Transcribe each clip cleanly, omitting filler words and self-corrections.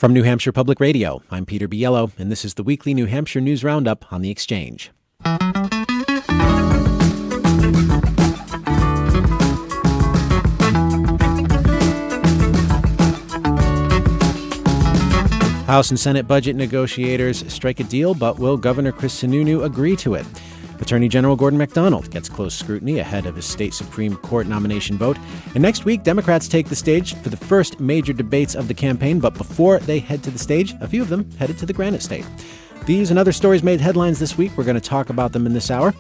From New Hampshire Public Radio, I'm Peter Biello, and this is the weekly New Hampshire News Roundup on The Exchange. House and Senate budget negotiators strike a deal, but will Governor Sununu agree to it? Attorney General Gordon MacDonald gets close scrutiny ahead of his state Supreme Court nomination vote. And next week, Democrats take the stage for the first major debates of the campaign. But before they head to the stage, a few of them headed to the Granite State. These and other stories made headlines this week. We're going to talk about them in this hour.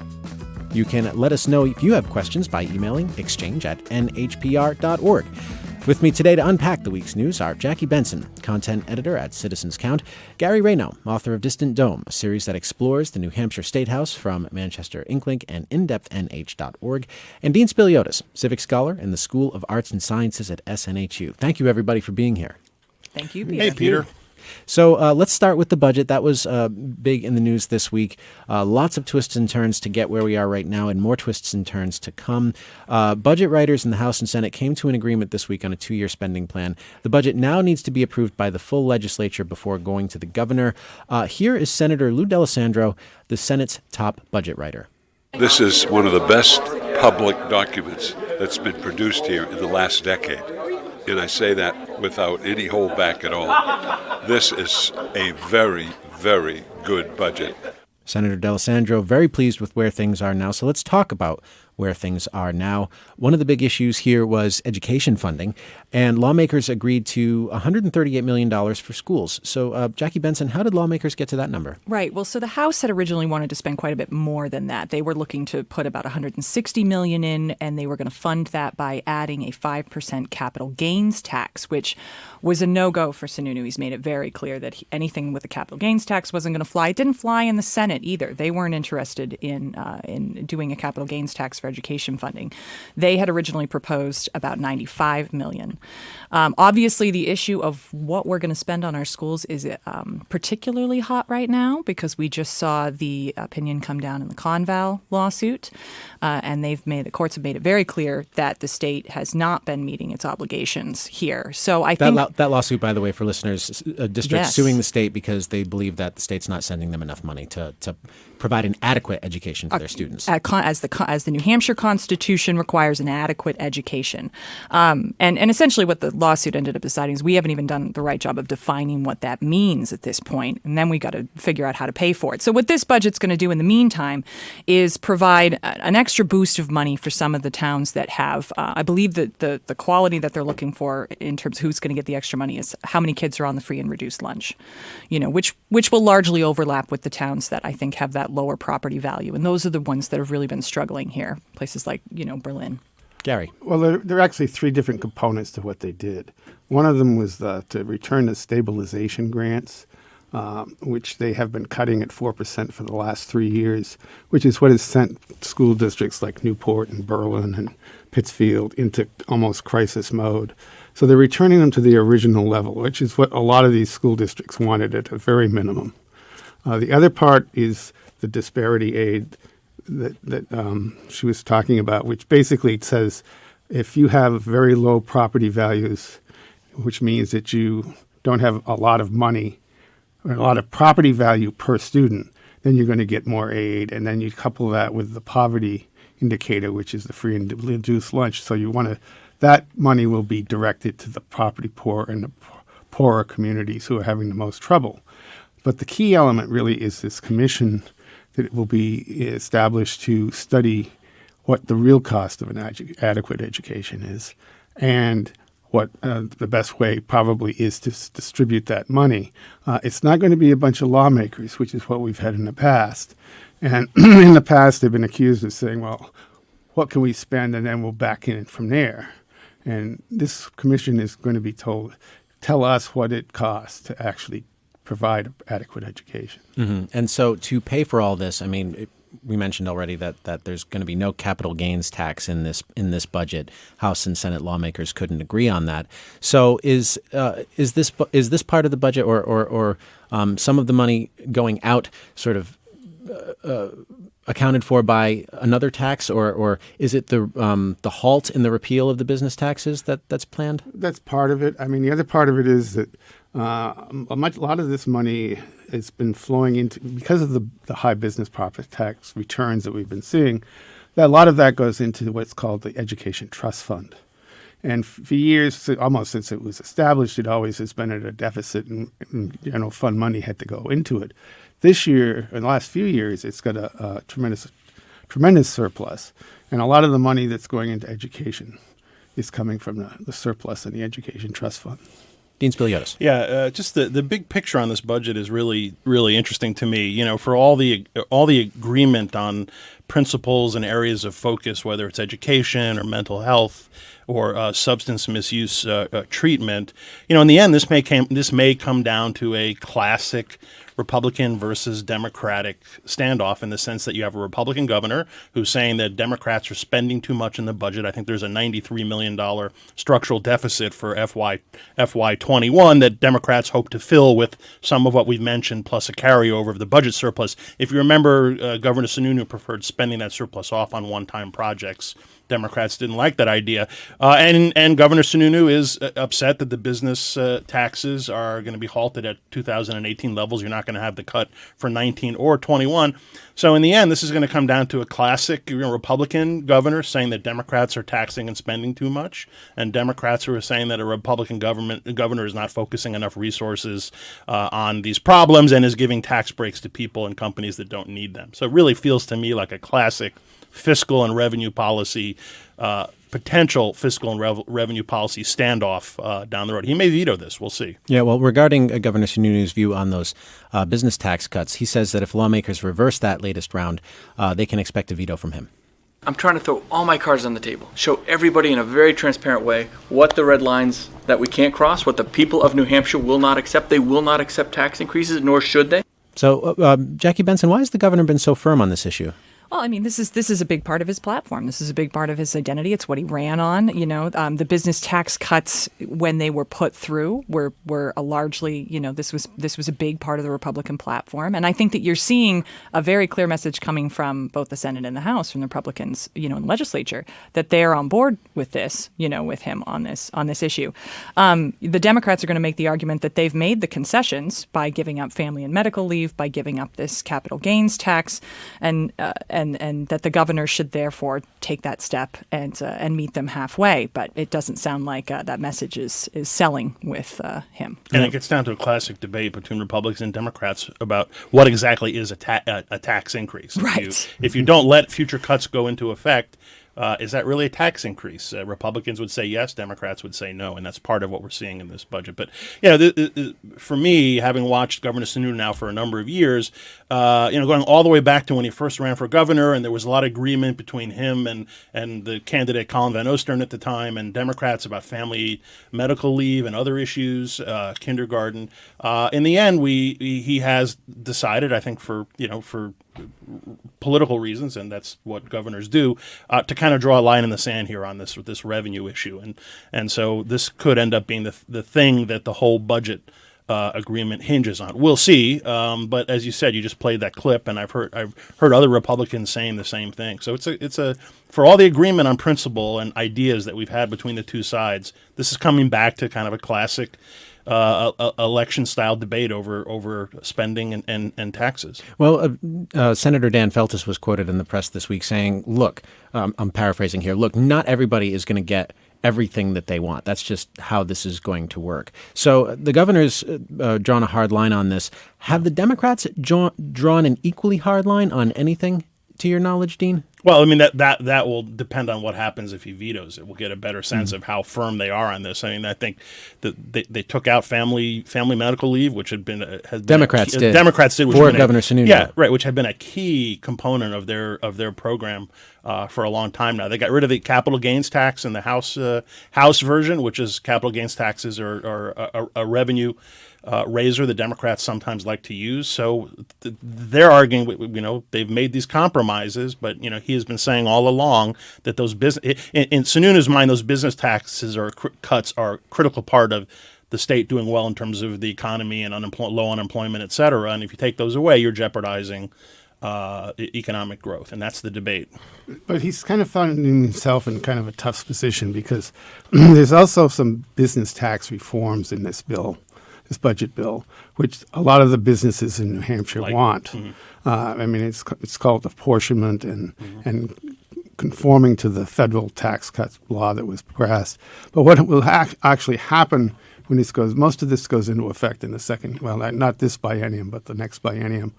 You can let us know if you have questions by emailing exchange@nhpr.org. With me today to unpack the week's news are Jacquelyn Benson, content editor at Citizens Count, Garry Rayno, author of Distant Dome, a series that explores the New Hampshire Statehouse from Manchester Inklink and indepthnh.org, and Dean Spiliotes, civic scholar in the School of Arts and Sciences at SNHU. Thank you, everybody, for being here. Thank you, Peter. Hey, Peter. So let's start with the budget. That was big in the news this week. Lots of twists and turns to get where we are right now, and more twists and turns to come. Budget writers in the House and Senate came to an agreement this week on a 2-year spending plan. The budget now needs to be approved by the full legislature before going to the governor. Here is Senator Lou D'Alessandro, the Senate's top budget writer. This is one of the best public documents that's been produced here in the last decade. And I say that without any holdback at all. This is a very, very good budget. Senator D'Alessandro, very pleased with where things are now. So let's talk about where things are now. One of the big issues here was education funding, and lawmakers agreed to $138 million for schools. So, Jackie Benson, how did lawmakers get to that number? Right. Well, so the House had originally wanted to spend quite a bit more than that. They were looking to put about $160 million in, and they were going to fund that by adding a 5% capital gains tax, which was a no-go for Sununu. He's made it very clear that anything with a capital gains tax wasn't going to fly. It didn't fly in the Senate either. They weren't interested in doing a capital gains tax for education funding. They had originally proposed about $95 million. Obviously, the issue of what we're going to spend on our schools is particularly hot right now because we just saw the opinion come down in the Conval lawsuit, and the courts have made it very clear that the state has not been meeting its obligations here. So I think that lawsuit, by the way, for listeners, a district suing the state because they believe that the state's not sending them enough money to provide an adequate education for their students. As the New Hampshire Constitution requires an adequate education. And essentially what the lawsuit ended up deciding is we haven't even done the right job of defining what that means at this point, and then we got to figure out how to pay for it. So what this budget's going to do in the meantime is provide an extra boost of money for some of the towns that have, I believe that the quality that they're looking for in terms of who's going to get the extra money is how many kids are on the free and reduced lunch, which will largely overlap with the towns that I think have that lower property value. And those are the ones that have really been struggling here, places like, Berlin. Gary. Well, there are actually 3 different components to what they did. One of them was to return the stabilization grants, which they have been cutting at 4% for the last 3 years, which is what has sent school districts like Newport and Berlin and Pittsfield into almost crisis mode. So they're returning them to the original level, which is what a lot of these school districts wanted at a very minimum. The other part is the disparity aid that she was talking about, which basically says if you have very low property values, which means that you don't have a lot of money or a lot of property value per student, then you're going to get more aid. And then you couple that with the poverty indicator, which is the free and reduced lunch. So that money will be directed to the property poor and the poorer communities who are having the most trouble. But the key element really is this commission that will be established to study what the real cost of an adequate education is and what the best way probably is to distribute that money. It's not going to be a bunch of lawmakers, which is what we've had in the past. And in the past, they've been accused of saying, well, what can we spend? And then we'll back in from there. And this commission is going to be tell us what it costs to actually provide adequate education. Mm-hmm. And so to pay for all this, we mentioned already that there's going to be no capital gains tax in this budget. House and Senate lawmakers couldn't agree on that. So is this part of the budget or some of the money going out sort of accounted for by another tax, or is it the halt in the repeal of the business taxes that's planned? That's part of it. The other part of it is that A lot of this money has been flowing into, because of the high business profit tax returns that we've been seeing, that a lot of that goes into what's called the Education Trust Fund. And for years, almost since it was established, it always has been at a deficit, and general fund money had to go into it. This year, in the last few years, it's got a tremendous surplus. And a lot of the money that's going into education is coming from the surplus in the Education Trust Fund. Dean Spiliotes. Yeah, just the big picture on this budget is really, really interesting to me. You know, for all the agreement on principles and areas of focus, whether it's education or mental health or substance misuse treatment, you know, in the end, this may come down to a classic Republican versus Democratic standoff, in the sense that you have a Republican governor who's saying that Democrats are spending too much in the budget. I think there's a $93 million structural deficit for FY21 that Democrats hope to fill with some of what we've mentioned, plus a carryover of the budget surplus. If you remember, Governor Sununu preferred spending that surplus off on one-time projects. Democrats didn't like that idea. And Governor Sununu is upset that the business taxes are going to be halted at 2018 levels. You're not going to have the cut for 19 or 21. So in the end, this is going to come down to a classic Republican governor saying that Democrats are taxing and spending too much, and Democrats who are saying that a Republican governor is not focusing enough resources on these problems and is giving tax breaks to people and companies that don't need them. So it really feels to me like a classic fiscal and revenue policy, potential fiscal and revenue policy standoff down the road. He may veto this. We'll see. Yeah, well, regarding Governor Sununu's view on those business tax cuts, he says that if lawmakers reverse that latest round, they can expect a veto from him. I'm trying to throw all my cards on the table, show everybody in a very transparent way what the red lines that we can't cross, what the people of New Hampshire will not accept. They will not accept tax increases, nor should they. So, Jackie Benson, why has the governor been so firm on this issue? Well, I mean, this is a big part of his platform. This is a big part of his identity. It's what he ran on. You know, the business tax cuts, when they were put through, were a largely, you know, this was a big part of the Republican platform. And I think that you're seeing a very clear message coming from both the Senate and the House, from the Republicans, you know, in the legislature, that they're on board with this, you know, with him on this issue. The Democrats are going to make the argument that they've made the concessions by giving up family and medical leave, by giving up this capital gains tax, and that the governor should therefore take that step and meet them halfway. But it doesn't sound like that message is selling with him. And it gets down to a classic debate between Republicans and Democrats about what exactly is a tax increase. Right. If you don't let future cuts go into effect, is that really a tax increase? Republicans would say yes, Democrats would say no, and that's part of what we're seeing in this budget. But for me, having watched Governor Sununu now for a number of years, going all the way back to when he first ran for governor, and there was a lot of agreement between him and the candidate Colin Van Ostern at the time, and Democrats about family medical leave and other issues, kindergarten. In the end, he has decided, I think for political reasons, and that's what governors do, to kind of draw a line in the sand here on this revenue issue, and so this could end up being the thing that the whole budget agreement hinges on. We'll see, but as you said, you just played that clip, and I've heard other Republicans saying the same thing. So it's a for all the agreement on principle and ideas that we've had between the two sides, this is coming back to kind of a classic election-style debate over spending and taxes. Well, Senator Dan Feltus was quoted in the press this week saying, look, I'm paraphrasing here, look, not everybody is going to get everything that they want. That's just how this is going to work. So the governor's drawn a hard line on this. Have the Democrats drawn an equally hard line on anything, to your knowledge, Dean? Well, I mean, that will depend on what happens if he vetoes it. We'll get a better sense of how firm they are on this. I mean, I think that they took out family medical leave, which Democrats did. Democrats did, for Governor Sununu. Yeah, right, which had been a key component of their program for a long time now. They got rid of the capital gains tax in the House version, which is capital gains taxes are a revenue razor the Democrats sometimes like to use. So they're arguing, they've made these compromises, but he has been saying all along that those in Sununu's mind, those business taxes or cuts are a critical part of the state doing well in terms of the economy and low unemployment, et cetera. And if you take those away, you're jeopardizing economic growth, and that's the debate. But he's kind of finding himself in kind of a tough position because there's also some business tax reforms in this bill this budget bill, which a lot of the businesses in New Hampshire want. I mean, it's called apportionment and conforming to the federal tax cuts law that was passed. But what will actually happen when most of this goes into effect in the second, well, not this biennium, but the next biennium,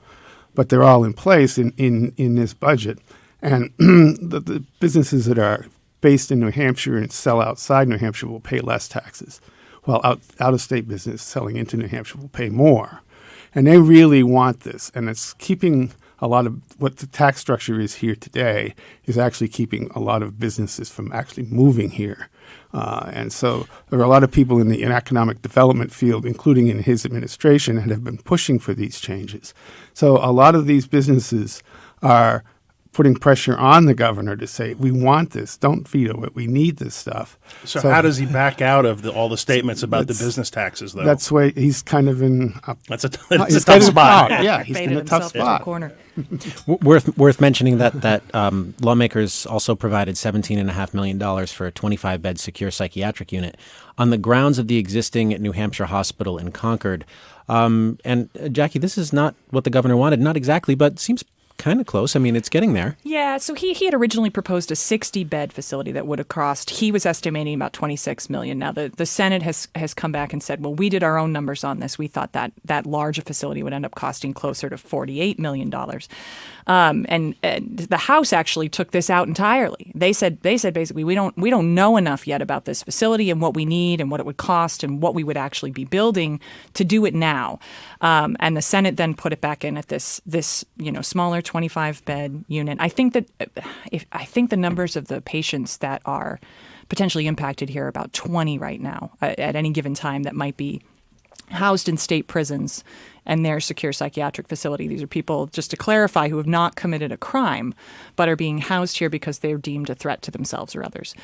but they're all in place in this budget. And the businesses that are based in New Hampshire and sell outside New Hampshire will pay less taxes, while out-of-state business selling into New Hampshire will pay more. And they really want this, and it's keeping a lot of what the tax structure is here today is actually keeping a lot of businesses from actually moving here. And so there are a lot of people in the economic development field, including in his administration, that have been pushing for these changes. So a lot of these businesses are putting pressure on the governor to say, we want this, don't veto it, we need this stuff. So how does he back out of all the statements about the business taxes, though? That's why he's kind of in That's a tough spot. Yeah, he's in a tough spot. Corner. Worth mentioning that lawmakers also provided $17.5 million for a 25-bed secure psychiatric unit on the grounds of the existing New Hampshire hospital in Concord. And Jackie, this is not what the governor wanted, not exactly, but seems kind of close. I mean, it's getting there. Yeah, so he had originally proposed a 60-bed facility that would have cost, he was estimating about $26 million. Now, the Senate has come back and said, well, we did our own numbers on this. We thought that large a facility would end up costing closer to $48 million. And the House actually took this out entirely. They said basically, we don't know enough yet about this facility and what we need and what it would cost and what we would actually be building to do it now. And the Senate then put it back in at this smaller 25-bed unit. I think the numbers of the patients that are potentially impacted here are about 20 right now at any given time that might be housed in state prisons and their secure psychiatric facility. These are people, just to clarify, who have not committed a crime but are being housed here because they're deemed a threat to themselves or others.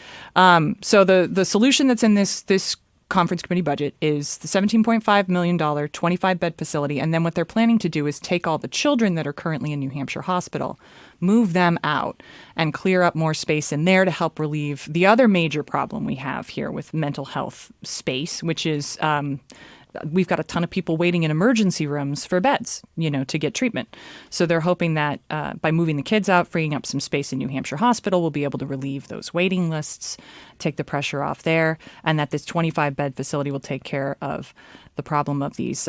So the solution that's in this conference committee budget is the $17.5 million 25-bed facility, and then what they're planning to do is take all the children that are currently in New Hampshire Hospital, move them out, and clear up more space in there to help relieve the other major problem we have here with mental health space, which is we've got a ton of people waiting in emergency rooms for beds, to get treatment. So they're hoping that by moving the kids out, freeing up some space in New Hampshire Hospital, we'll be able to relieve those waiting lists, take the pressure off there, and that this 25-bed facility will take care of the problem of these,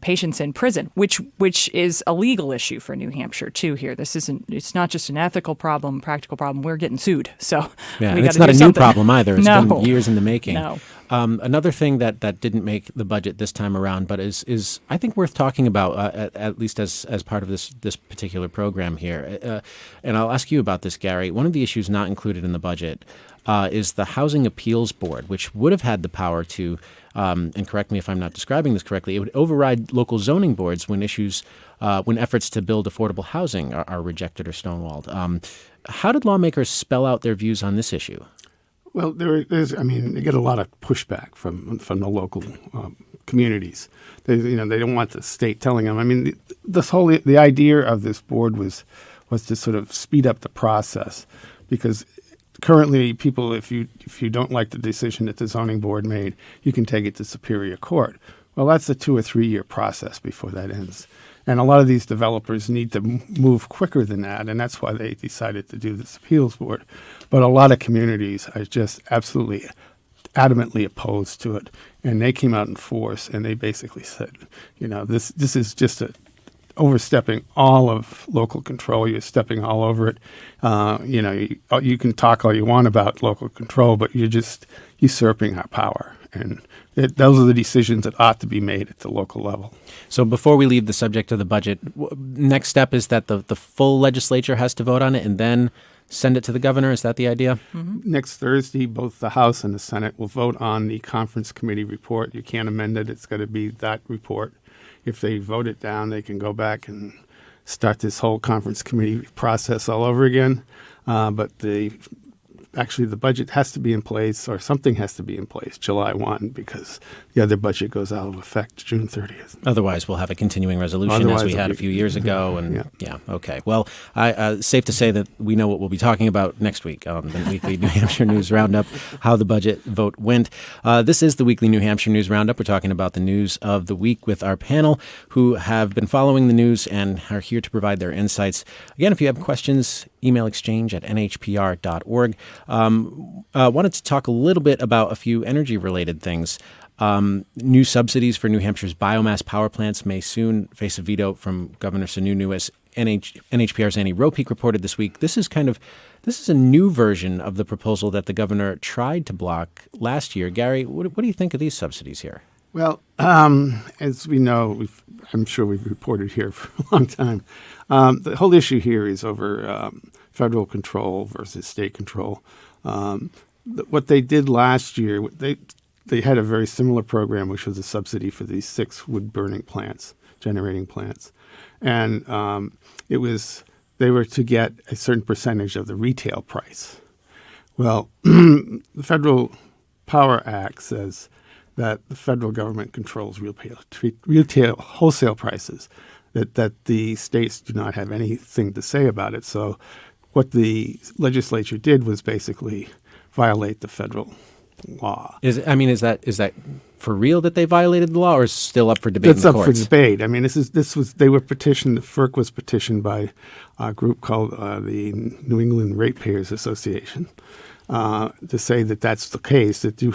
patients in prison, which is a legal issue for New Hampshire too. Here, it's not just an ethical problem, practical problem. We're getting sued, so yeah, and it's not a new problem either. It's been years in the making. No. Another thing that didn't make the budget this time around, but is I think worth talking about at least as part of this particular program here, and I'll ask you about this, Garry. One of the issues not included in the budget is the Housing Appeals Board, which would have had the power to, and correct me if I'm not describing this correctly, it would override local zoning boards when efforts to build affordable housing are rejected or stonewalled. How did lawmakers spell out their views on this issue? Well, they get a lot of pushback from the local communities. They don't want the state telling them. I mean, the idea of this board was to sort of speed up the process, because currently people, if you don't like the decision that the zoning board made, you can take it to Superior Court. Well, that's a 2 or 3 year process before that ends. And a lot of these developers need to move quicker than that, and that's why they decided to do this appeals board. But a lot of communities are just absolutely adamantly opposed to it, and they came out in force, and they basically said, this is just overstepping all of local control. You're stepping all over it. You can talk all you want about local control, but you're just usurping our power. And those are the decisions that ought to be made at the local level. So before we leave the subject of the budget, next step is that the full legislature has to vote on it and then send it to the governor. Is that the idea? Mm-hmm. Next Thursday, both the House and the Senate will vote on the conference committee report. You can't amend it. It's got to be that report. If they vote it down, they can go back and start this whole conference committee process all over again. But the actually the budget has to be in place, or something has to be in place July 1, because the other budget goes out of effect June 30th. Otherwise, we'll have a continuing resolution Otherwise, as we had a few years ago. And okay. Well, safe to say that we know what we'll be talking about next week on the weekly New Hampshire News Roundup, how the budget vote went. This is the weekly New Hampshire News Roundup. We're talking about the news of the week with our panel, who have been following the news and are here to provide their insights. Again, if you have questions, email exchange at nhpr.org. Wanted to talk a little bit about a few energy-related things. New subsidies for New Hampshire's biomass power plants may soon face a veto from Governor Sununu, as NHPR's Annie Ropeek reported this week. This is a new version of the proposal that the governor tried to block last year. Garry, what do you think of these subsidies here? Well, as we know, I'm sure we've reported here for a long time. The whole issue here is over federal control versus state control. What they did last year, they had a very similar program, which was a subsidy for these 6 wood-burning plants, generating plants. And they were to get a certain percentage of the retail price. Well, the Federal Power Act says that the federal government controls retail wholesale prices, that the states do not have anything to say about it. So what the legislature did was basically violate the federal law. Is that for real that they violated the law, or is it still up for debate in the courts? It's up for debate. I mean, FERC was petitioned by a group called the New England Ratepayers Association to say that that's the case, that New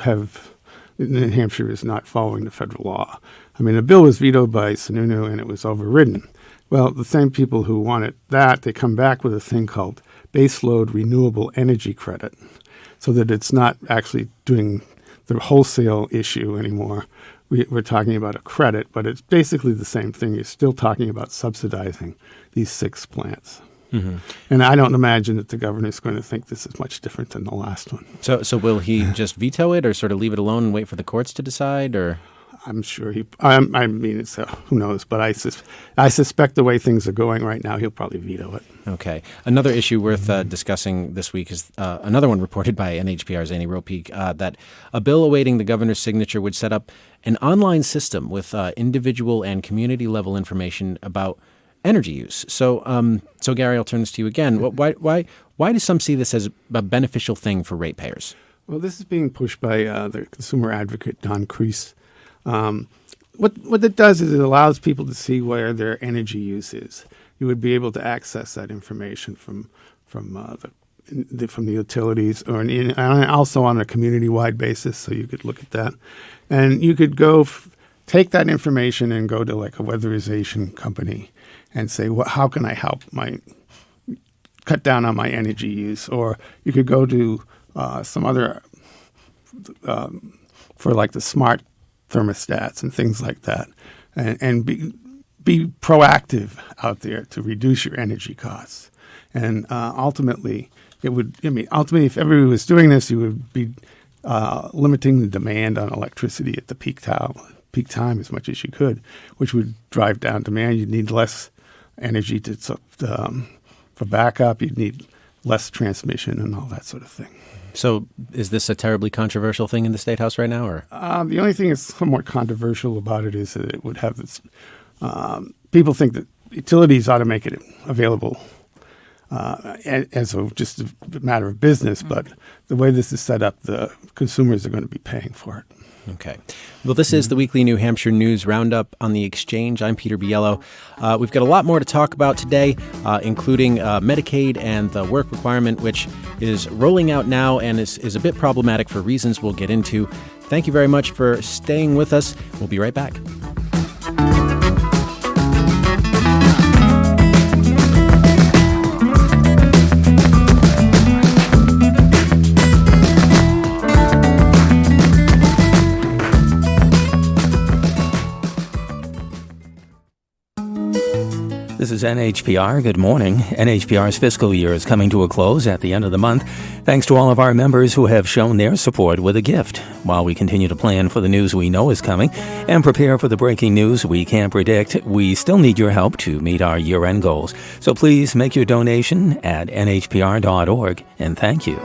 Hampshire is not following the federal law. I mean, the bill was vetoed by Sununu and it was overridden. Well, the same people who wanted that, they come back with a thing called baseload renewable energy credit, so that it's not actually doing the wholesale issue anymore. We're talking about a credit, but it's basically the same thing. You're still talking about subsidizing these 6 plants. Mm-hmm. And I don't imagine that the governor is going to think this is much different than the last one. So will he just veto it, or sort of leave it alone and wait for the courts to decide, or? I'm sure who knows? But I suspect the way things are going right now, he'll probably veto it. Okay. Another issue worth discussing this week is another one reported by NHPR's Annie Ropeek, that a bill awaiting the governor's signature would set up an online system with individual and community level information about energy use. So Garry, I'll turn this to you again. Why do some see this as a beneficial thing for ratepayers? Well, this is being pushed by the consumer advocate Don Kreis. What it does is it allows people to see where their energy use is. You would be able to access that information from the utilities, and also on a community-wide basis. So you could look at that, and you could go take that information and go to like a weatherization company and say, well, how can I help cut down on my energy use? Or you could go to some other for like the smart thermostats and things like that, and be proactive out there to reduce your energy costs. And ultimately, if everyone was doing this, you would be limiting the demand on electricity at the peak time as much as you could, which would drive down demand. You'd need less energy for backup. You'd need less transmission and all that sort of thing. So is this a terribly controversial thing in the State House right now? Or the only thing that's somewhat controversial about it is that it would have this people think that utilities ought to make it available as just a matter of business, but the way this is set up, the consumers are going to be paying for it. Okay. Well, this is the weekly New Hampshire News Roundup on the Exchange. I'm Peter Biello. We've got a lot more to talk about today, including Medicaid and the work requirement, which is rolling out now and is a bit problematic for reasons we'll get into. Thank you very much for staying with us. We'll be right back. This is NHPR. Good morning. NHPR's fiscal year is coming to a close at the end of the month. Thanks to all of our members who have shown their support with a gift. While we continue to plan for the news we know is coming and prepare for the breaking news we can't predict, we still need your help to meet our year-end goals. So please make your donation at nhpr.org, and thank you.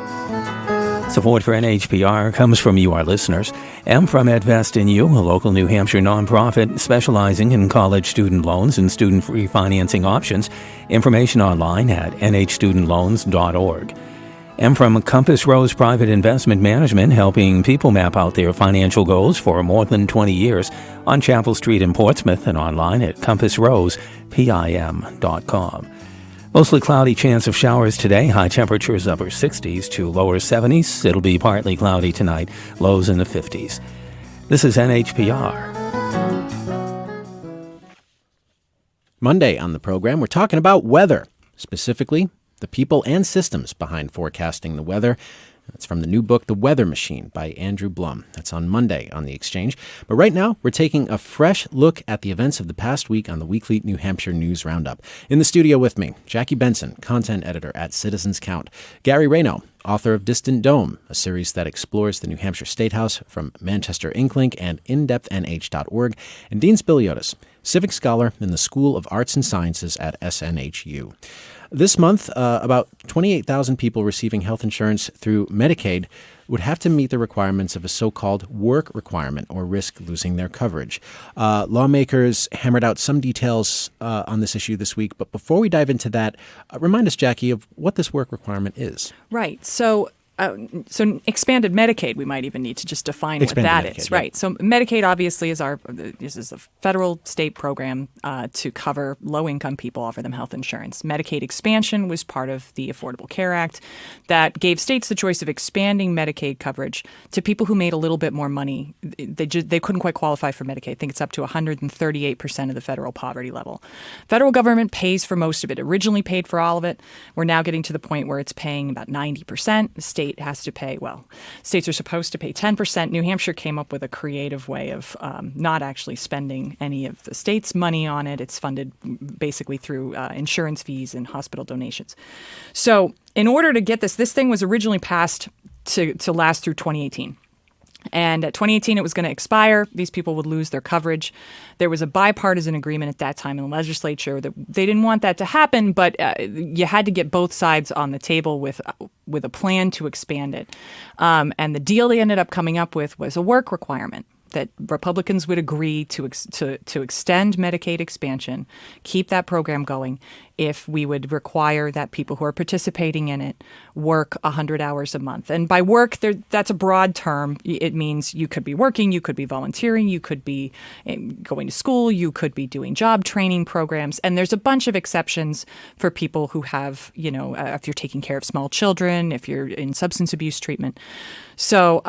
Support for NHPR comes from you, our listeners, and from SNHU, a local New Hampshire nonprofit specializing in college student loans and student refinancing options. Information online at nhstudentloans.org. And from Compass Rose Private Investment Management, helping people map out their financial goals for more than 20 years on Chapel Street in Portsmouth and online at compassrosepim.com. Mostly cloudy, chance of showers today. High temperatures upper 60s to lower 70s. It'll be partly cloudy tonight. Lows in the 50s. This is NHPR. Monday on the program, we're talking about weather, specifically the people and systems behind forecasting the weather. That's from the new book, The Weather Machine by Andrew Blum. That's on Monday on The Exchange. But right now, we're taking a fresh look at the events of the past week on the weekly New Hampshire News Roundup. In the studio with me, Jacquelyn Benson, content editor at Citizens Count, Garry Rayno, author of Distant Dome, a series that explores the New Hampshire Statehouse from Manchester Inklink and indepthnh.org, and Dean Spiliotes, civic scholar in the School of Arts and Sciences at SNHU. This month, about 28,000 people receiving health insurance through Medicaid would have to meet the requirements of a so-called work requirement or risk losing their coverage. Lawmakers hammered out some details on this issue this week. But before we dive into that, remind us, Jackie, of what this work requirement is. Right. So expanded Medicaid, we might even need to just define expanded what that Medicaid, is. Yeah. Right. So Medicaid obviously is a federal state program to cover low-income people, offer them health insurance. Medicaid expansion was part of the Affordable Care Act that gave states the choice of expanding Medicaid coverage to people who made a little bit more money. They couldn't quite qualify for Medicaid. I think it's up to 138% of the federal poverty level. Federal government pays for most of it. Originally paid for all of it. We're now getting to the point where it's paying about 90%. The state has to pay, states are supposed to pay 10%. New Hampshire came up with a creative way of not actually spending any of the state's money on it. It's funded basically through insurance fees and hospital donations. So in order to get this thing was originally passed to last through 2018. And at 2018, it was going to expire. These people would lose their coverage. There was a bipartisan agreement at that time in the legislature that they didn't want that to happen, but you had to get both sides on the table with a plan to expand it. And the deal they ended up coming up with was a work requirement that Republicans would agree to extend Medicaid expansion, keep that program going, if we would require that people who are participating in it work 100 hours a month. And by work, that's a broad term. It means you could be working, you could be volunteering, you could be going to school, you could be doing job training programs. And there's a bunch of exceptions for people who have, if you're taking care of small children, if you're in substance abuse treatment. So,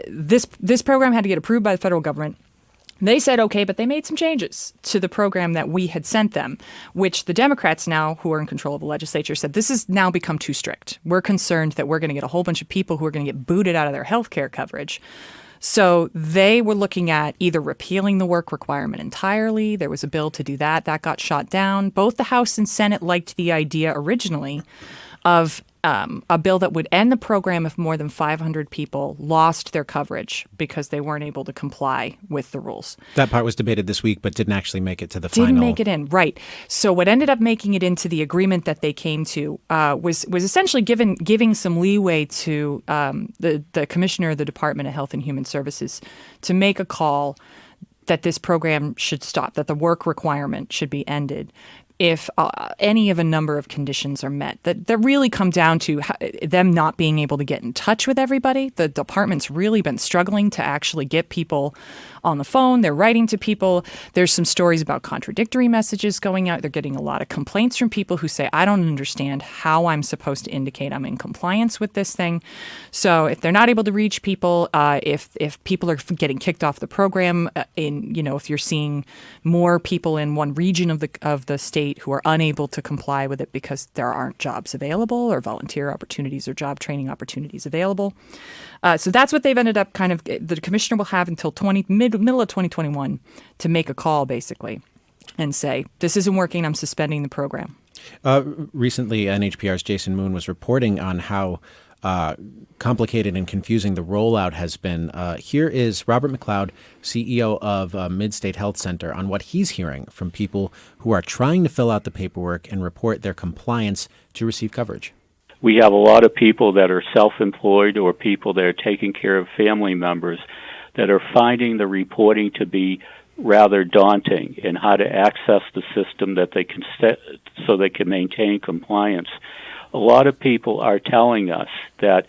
This program had to get approved by the federal government. They said okay, but they made some changes to the program that we had sent them, which the Democrats now, who are in control of the legislature, said this has now become too strict. We're concerned that we're going to get a whole bunch of people who are going to get booted out of their health care coverage. So they were looking at either repealing the work requirement entirely. There was a bill to do that. That got shot down. Both the House and Senate liked the idea originally of a bill that would end the program if more than 500 people lost their coverage because they weren't able to comply with the rules. That part was debated this week, but didn't actually make it to the final. Didn't make it in, right. So what ended up making it into the agreement that they came to was essentially giving some leeway to the commissioner of the Department of Health and Human Services to make a call that this program should stop, that the work requirement should be ended if any of a number of conditions are met that really come down to them not being able to get in touch with everybody. The department's really been struggling to actually get people on the phone. They're writing to people. There's some stories about contradictory messages going out. They're getting a lot of complaints from people who say, I don't understand how I'm supposed to indicate I'm in compliance with this thing. So if they're not able to reach people, if people are getting kicked off the program, if you're seeing more people in one region of the state who are unable to comply with it because there aren't jobs available or volunteer opportunities or job training opportunities available. So that's what they've ended up the commissioner will have until middle of 2021 to make a call, basically, and say, this isn't working, I'm suspending the program. Recently, NHPR's Jason Moon was reporting on how complicated and confusing the rollout has been. Here is Robert McLeod, CEO of Mid-State Health Center, on what he's hearing from people who are trying to fill out the paperwork and report their compliance to receive coverage. we have a lot of people that are self-employed or people that are taking care of family members that are finding the reporting to be rather daunting in how to access the system that they can so they can maintain compliance. A lot of people are telling us that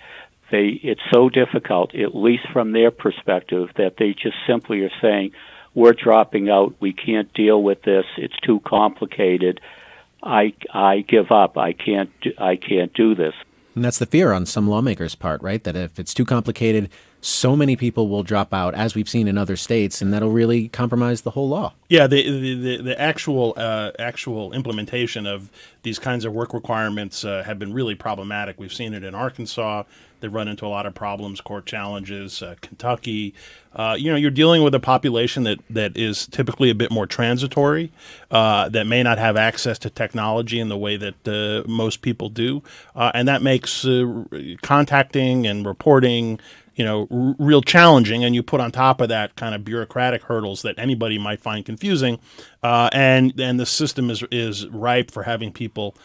it's so difficult, at least from their perspective, that they just simply are saying, we're dropping out, we can't deal with this, it's too complicated, I give up, I can't do this. And that's the fear on some lawmakers' part, right? That if it's too complicated, so many people will drop out, as we've seen in other states, and that'll really compromise the whole law. Yeah, the actual implementation of these kinds of work requirements have been really problematic. We've seen it in Arkansas. They've run into a lot of problems, court challenges. Kentucky, you're dealing with a population that is typically a bit more transitory, that may not have access to technology in the way that most people do, and that makes contacting and reporting real challenging, and you put on top of that kind of bureaucratic hurdles that anybody might find confusing, and the system is ripe for having people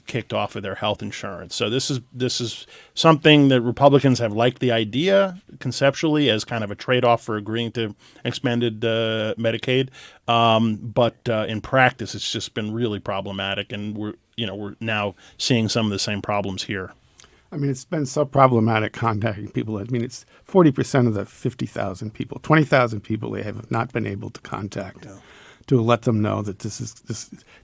kicked off of their health insurance. So this is something that Republicans have liked the idea conceptually as kind of a trade-off for agreeing to expanded Medicaid, but in practice it's just been really problematic, and we're now seeing some of the same problems here. I mean, it's been so problematic contacting people. I mean, it's 40% of the 50,000 people, 20,000 people they have not been able to contact to let them know that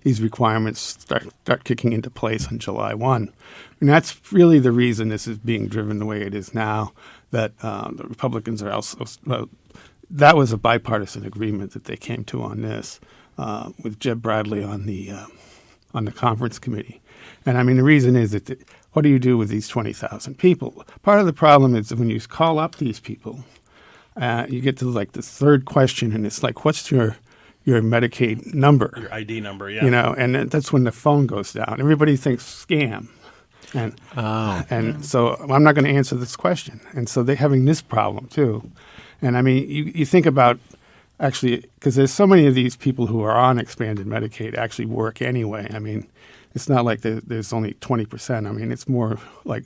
these requirements start kicking into place on July 1. And that's really the reason this is being driven the way it is now, that the Republicans are also that was a bipartisan agreement that they came to on this with Jeb Bradley on the conference committee. And I mean, the reason is that what do you do with these 20,000 people? Part of the problem is that when you call up these people, you get to like the third question, and it's like, what's your Medicaid number? Your ID number, yeah. And that's when the phone goes down. Everybody thinks scam. And so I'm not going to answer this question. And so they're having this problem too. And I mean, you think about actually, because there's so many of these people who are on expanded Medicaid actually work anyway. I mean, it's not like there's only 20%. I mean, it's more like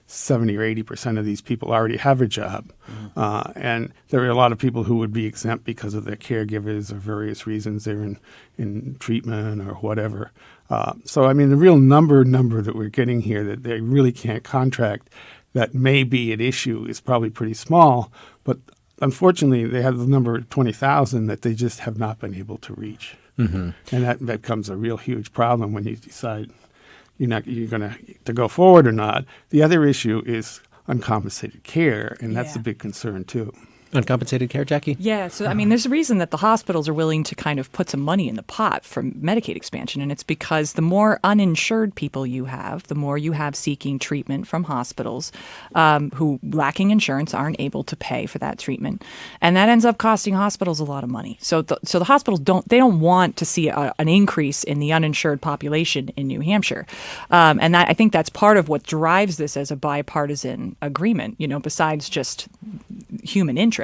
70 or 80% of these people already have a job. And there are a lot of people who would be exempt because of their caregivers or various reasons. They're in treatment or whatever. So, I mean, the real number that we're getting here that they really can't contract that may be at issue is probably pretty small. But unfortunately, they have the number of 20,000 that they just have not been able to reach. Mm-hmm. And that becomes a real huge problem when you decide you're going to go forward or not. The other issue is uncompensated care, and that's a big concern too. Uncompensated care, Jackie? Yeah, so I mean, there's a reason that the hospitals are willing to kind of put some money in the pot for Medicaid expansion, and it's because the more uninsured people you have, the more you have seeking treatment from hospitals who, lacking insurance, aren't able to pay for that treatment, and that ends up costing hospitals a lot of money. So the hospitals don't want to see an increase in the uninsured population in New Hampshire, and I think that's part of what drives this as a bipartisan agreement. Besides just human interest,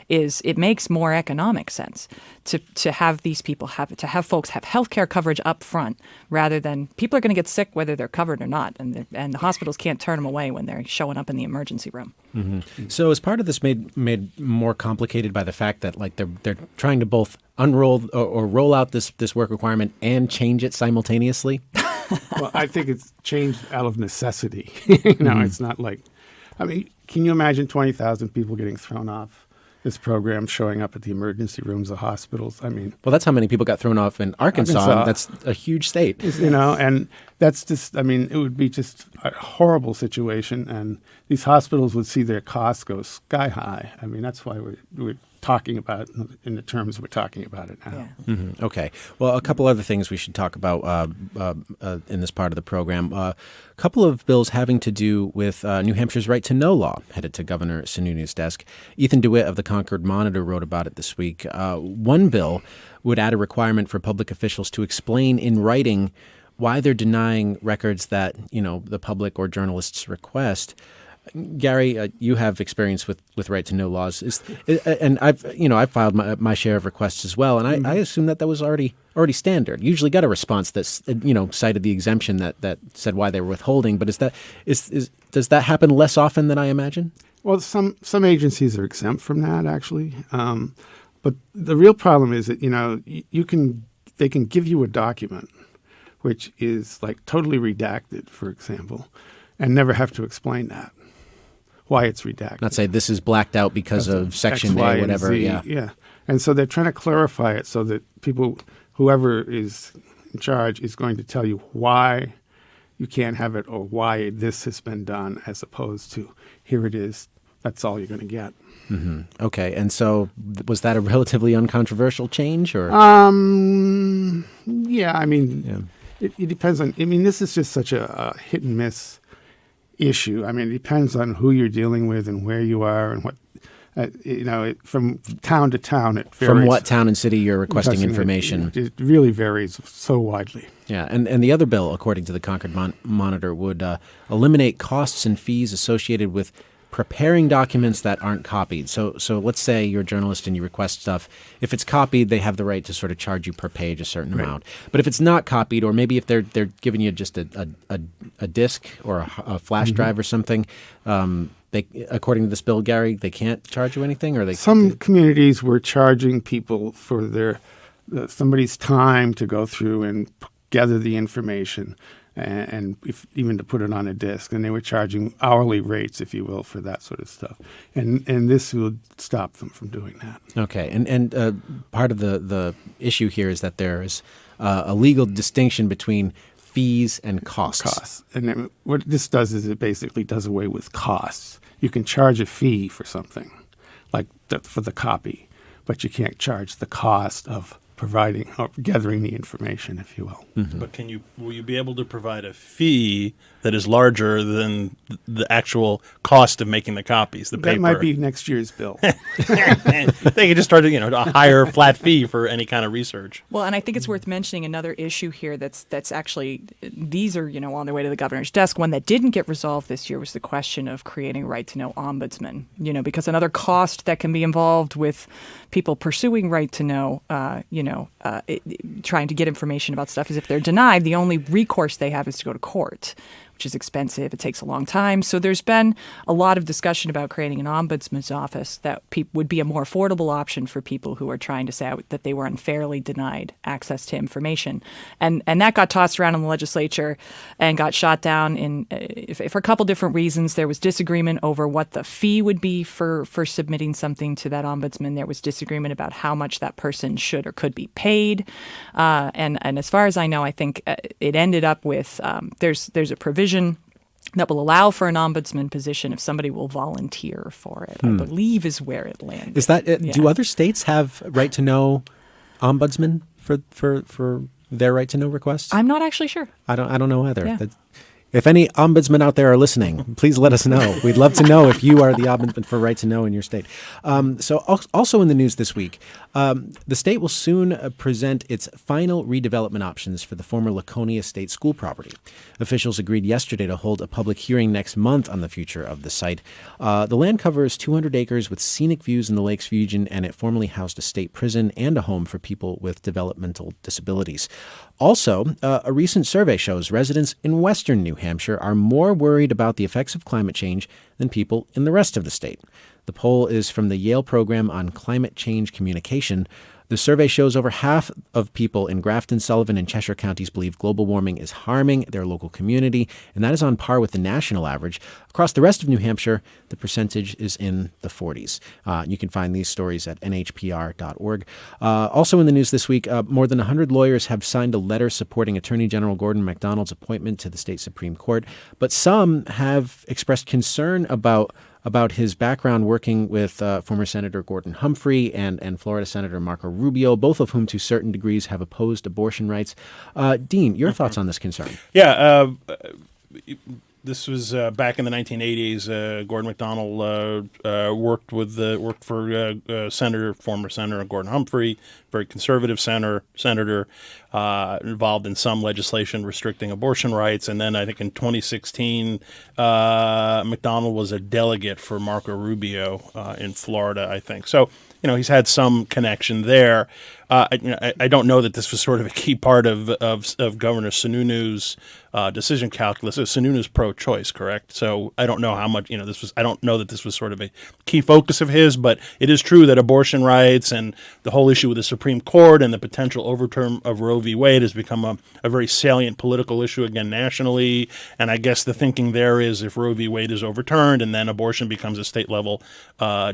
is it makes more economic sense to have these people have folks have health care coverage up front, rather than people are going to get sick whether they're covered or not, and the hospitals can't turn them away when they're showing up in the emergency room. Mm-hmm. So is part of this made more complicated by the fact that like they're trying to both unroll or roll out this work requirement and change it simultaneously? Well, I think it's changed out of necessity. It's not like, I mean, can you imagine 20,000 people getting thrown off this program, showing up at the emergency rooms of hospitals? I mean, well, that's how many people got thrown off in Arkansas. And that's a huge state. And that's just, I mean, it would be just a horrible situation, and these hospitals would see their costs go sky high. I mean, that's why we're talking about it in the terms we're talking about it now. Yeah. Mm-hmm. Okay. Well, a couple other things we should talk about in this part of the program. A couple of bills having to do with New Hampshire's right to know law headed to Governor Sununu's desk. Ethan DeWitt of the Concord Monitor wrote about it this week. One bill would add a requirement for public officials to explain in writing why they're denying records that, the public or journalists request. Garry, you have experience with right to know laws, and I've filed my share of requests as well, and I assume that was already standard. You usually got a response that cited the exemption that said why they were withholding, but does that happen less often than I imagine? Well, some agencies are exempt from that actually, but the real problem is that they can give you a document which is like totally redacted, for example, and never have to explain that. Why it's redacted. Not say this is blacked out because of Section X, Y, A, whatever. and Z. Yeah. And so they're trying to clarify it so that whoever is in charge is going to tell you why you can't have it or why this has been done, as opposed to here it is. That's all you're going to get. Mm-hmm. Okay. And so was that a relatively uncontroversial change, or? Yeah. I mean, it depends on. I mean, this is just such a hit and miss issue. I mean, it depends on who you're dealing with and where you are and what, from town to town, it varies. From what town and city you're requesting information. It really varies so widely. Yeah, and the other bill, according to the Concord Monitor, would eliminate costs and fees associated with preparing documents that aren't copied. So let's say you're a journalist and you request stuff. If it's copied, they have the right to sort of charge you per page a certain amount. But if it's not copied, or maybe if they're giving you just a disc or a flash drive or something, they, according to this bill, Garry, they can't charge you anything, or some communities were charging people for their somebody's time to go through and gather the information. And even to put it on a disc, and they were charging hourly rates, if you will, for that sort of stuff. And this will stop them from doing that. Okay, and part of the issue here is that there is a legal distinction between fees and costs. Costs, and then what this does is it basically does away with costs. You can charge a fee for something, like for the copy, but you can't charge the cost of providing or gathering the information, if you will. Mm-hmm. But will you be able to provide a fee that is larger than the actual cost of making the copies, the paper? That might be next year's bill. They could just start a higher flat fee for any kind of research. Well, and I think it's worth mentioning another issue here that's actually, these are, on their way to the governor's desk. One that didn't get resolved this year was the question of creating a right to know ombudsman, because another cost that can be involved with people pursuing right to know, trying to get information about stuff is if they're denied, the only recourse they have is to go to court, which is expensive. It takes a long time. So there's been a lot of discussion about creating an ombudsman's office that would be a more affordable option for people who are trying to say that they were unfairly denied access to information. And that got tossed around in the legislature and got shot down for a couple different reasons. There was disagreement over what the fee would be for submitting something to that ombudsman. There was disagreement about how much that person should or could be paid. And as far as I know, I think it ended up with there's a provision that will allow for an ombudsman position if somebody will volunteer for it. I believe is where it landed. Is that do other states have right to know ombudsman for their right to know requests? I'm not actually sure. I don't know either. Yeah. If any ombudsmen out there are listening, please let us know. We'd love to know if you are the ombudsman for right to know in your state. So also in the news this week, the state will soon present its final redevelopment options for the former Laconia State School property. Officials agreed yesterday to hold a public hearing next month on the future of the site. The land covers 200 acres with scenic views in the Lakes region, and it formerly housed a state prison and a home for people with developmental disabilities. Also, a recent survey shows residents in western New Hampshire are more worried about the effects of climate change than people in the rest of the state. The poll is from the Yale Program on Climate Change Communication. The survey shows over half of people in Grafton, Sullivan, and Cheshire counties believe global warming is harming their local community, and that is on par with the national average. Across the rest of New Hampshire, the percentage is in the 40s. You can find these stories at NHPR.org. Also in the news this week, more than 100 lawyers have signed a letter supporting Attorney General Gordon MacDonald's appointment to the state Supreme Court, but some have expressed concern about his background working with former Senator Gordon Humphrey and Florida Senator Marco Rubio, both of whom to certain degrees have opposed abortion rights. Dean, your thoughts on this concern? Yeah, This was back in the 1980s. Gordon MacDonald worked for former Senator Gordon Humphrey, very conservative senator, involved in some legislation restricting abortion rights. And then I think in 2016, MacDonald was a delegate for Marco Rubio in Florida, I think. So, he's had some connection there. I don't know that this was sort of a key part of Governor Sununu's decision calculus. Sununu's pro-choice, correct? So I don't know how much this was. I don't know that this was sort of a key focus of his. But it is true that abortion rights and the whole issue with the Supreme Court and the potential overturn of Roe v. Wade has become a very salient political issue again nationally. And I guess the thinking there is if Roe v. Wade is overturned and then abortion becomes a state level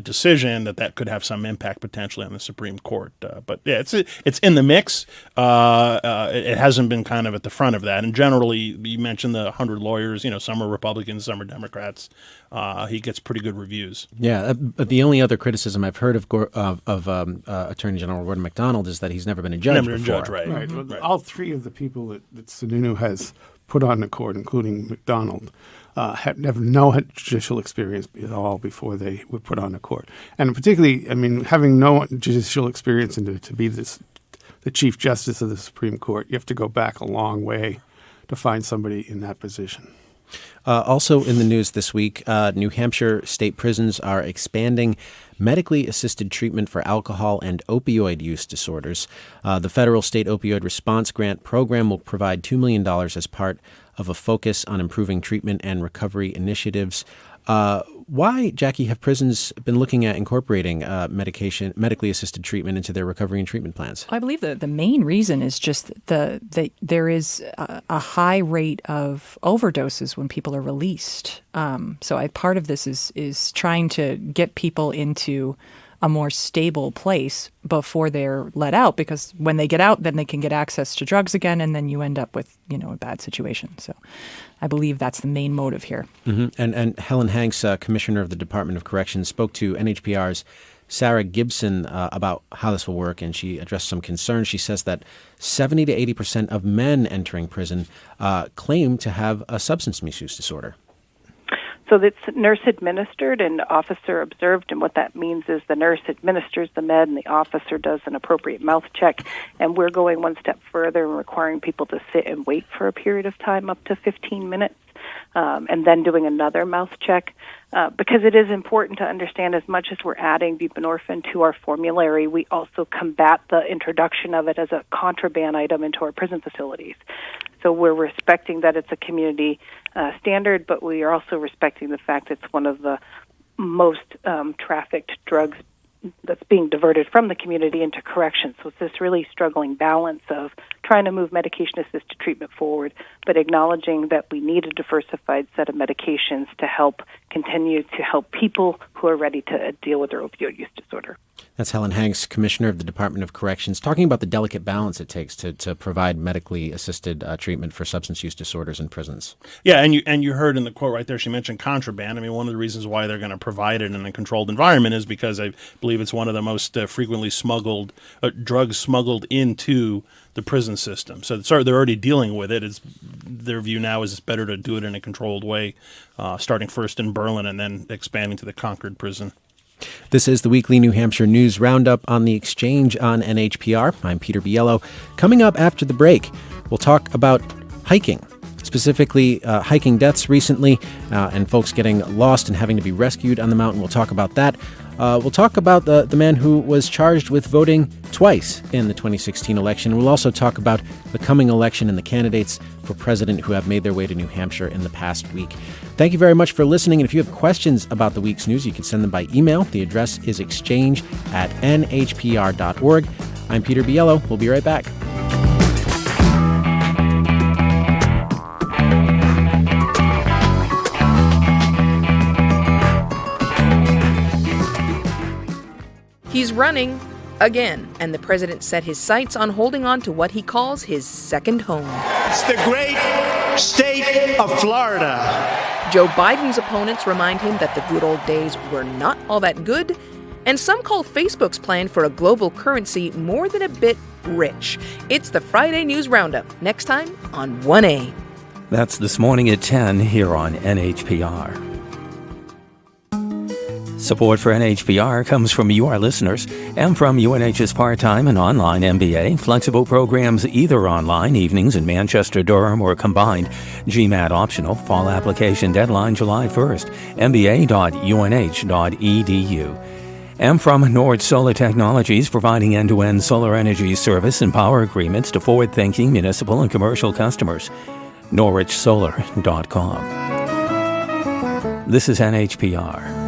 decision, that could have some impact potentially on the Supreme Court. But yeah. It's in the mix. It hasn't been kind of at the front of that. And generally, you mentioned the 100 lawyers. Some are Republicans, some are Democrats. He gets pretty good reviews. Yeah. But the only other criticism I've heard of Attorney General Gordon MacDonald is that he's never been a judge before. Right. Mm-hmm. Right. All three of the people that Sununu has put on the court, including MacDonald, have no judicial experience at all before they were put on the court. And particularly, having no judicial experience and to be the Chief Justice of the Supreme Court, you have to go back a long way to find somebody in that position. Also in the news this week, New Hampshire state prisons are expanding medically assisted treatment for alcohol and opioid use disorders. The federal state opioid response grant program will provide $2 million as part of a focus on improving treatment and recovery initiatives. Why, Jackie, have prisons been looking at incorporating medically assisted treatment into their recovery and treatment plans? I believe the main reason is just that there is a high rate of overdoses when people are released. So part of this is trying to get people into a more stable place before they're let out, because when they get out, then they can get access to drugs again, and then you end up with a bad situation. So I believe that's the main motive here. Mm-hmm. And Helen Hanks, Commissioner of the Department of Corrections, spoke to NHPR's Sarah Gibson about how this will work, and she addressed some concerns. She says that 70 to 80% of men entering prison claim to have a substance misuse disorder. So it's nurse administered and officer observed, and what that means is the nurse administers the med and the officer does an appropriate mouth check, and we're going one step further and requiring people to sit and wait for a period of time up to 15 minutes, and then doing another mouth check. Because it is important to understand, as much as we're adding buprenorphine to our formulary, we also combat the introduction of it as a contraband item into our prison facilities. So we're respecting that it's a community standard, but we are also respecting the fact that it's one of the most trafficked drugs that's being diverted from the community into corrections. So it's this really struggling balance of trying to move medication-assisted treatment forward, but acknowledging that we need a diversified set of medications to continue to help people who are ready to deal with their opioid use disorder. That's Helen Hanks, Commissioner of the Department of Corrections, talking about the delicate balance it takes to provide medically assisted treatment for substance use disorders in prisons. Yeah, and you heard in the quote right there, she mentioned contraband. One of the reasons why they're going to provide it in a controlled environment is because I believe it's one of the most frequently smuggled drugs smuggled into the prison system. So they're already dealing with it. Their view now is it's better to do it in a controlled way, starting first in Berlin and then expanding to the Concord prison. This is the weekly New Hampshire News Roundup on the Exchange on NHPR. I'm Peter Biello. Coming up after the break, we'll talk about hiking, specifically hiking deaths recently and folks getting lost and having to be rescued on the mountain. We'll talk about that. We'll talk about the man who was charged with voting twice in the 2016 election. We'll also talk about the coming election and the candidates for president who have made their way to New Hampshire in the past week. Thank you very much for listening. And if you have questions about the week's news, you can send them by email. The address is exchange@nhpr.org. I'm Peter Biello. We'll be right back. He's running again, and the president set his sights on holding on to what he calls his second home. It's the great state of Florida. Joe Biden's opponents remind him that the good old days were not all that good, and some call Facebook's plan for a global currency more than a bit rich. It's the Friday News Roundup, next time on 1A. That's This Morning at 10 here on NHPR. Support for NHPR comes from you, our listeners, and from UNH's part-time and online MBA, flexible programs either online, evenings in Manchester, Durham, or combined, GMAT optional, fall application deadline July 1st, mba.unh.edu. And from Nord Solar Technologies, providing end-to-end solar energy service and power agreements to forward-thinking municipal and commercial customers. norwichsolar.com. This is NHPR.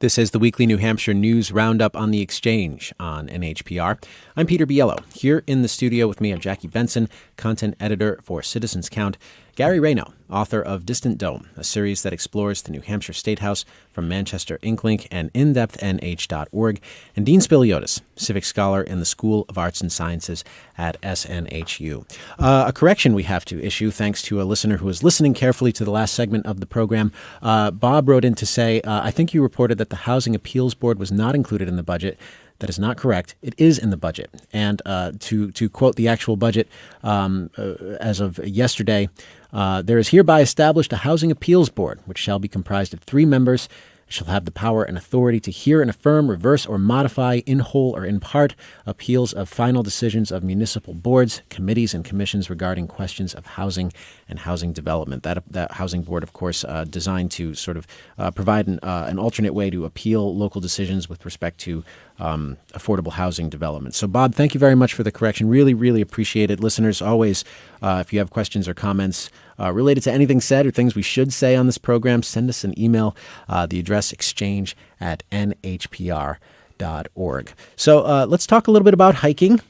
This is the weekly New Hampshire News Roundup on the Exchange on NHPR. I'm Peter Biello. Here in the studio with me are Jacquelyn Benson, content editor for Citizens Count, Garry Rayno, author of Distant Dome, a series that explores the New Hampshire Statehouse from Manchester Inklink and indepthnh.org, and Dean Spiliotes, civic scholar in the School of Arts and Sciences at SNHU. A correction we have to issue thanks to a listener who was listening carefully to the last segment of the program. Bob wrote in to say, I think you reported that the Housing Appeals Board was not included in the budget. That is not correct. It is in the budget. And to quote the actual budget as of yesterday, there is hereby established a Housing Appeals Board, which shall be comprised of 3 members, shall have the power and authority to hear and affirm, reverse, or modify in whole or in part appeals of final decisions of municipal boards, committees, and commissions regarding questions of housing and housing development. That housing board, of course, designed to sort of provide an alternate way to appeal local decisions with respect to affordable housing development. So, Bob, thank you very much for the correction. Really, really appreciate it. Listeners, always, if you have questions or comments related to anything said or things we should say on this program, send us an email. The address exchange@nhpr.org. So let's talk a little bit about hiking.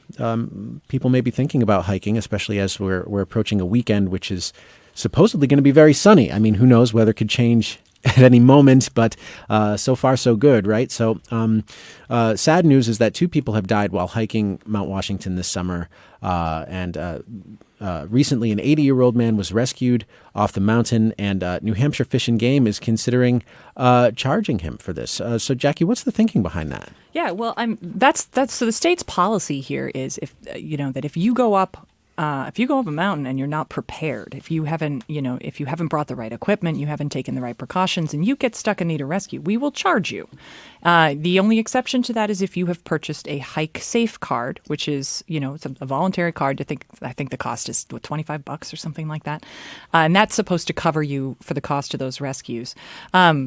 People may be thinking about hiking, especially as we're approaching a weekend, which is supposedly going to be very sunny. I mean, who knows? Weather could change at any moment, but so far so good, right? So sad news is that 2 people have died while hiking Mount Washington this summer, and recently an 80-year-old man was rescued off the mountain, and New Hampshire Fish and Game is considering charging him for this. So, Jackie, what's the thinking behind that? Yeah, well, that's so the state's policy here is that if you go up a mountain and you're not prepared, if you haven't brought the right equipment, you haven't taken the right precautions, and you get stuck and need a rescue, we will charge you. The only exception to that is if you have purchased a Hike Safe card, which is, it's a voluntary card. I think the cost is $25 or something like that, and that's supposed to cover you for the cost of those rescues.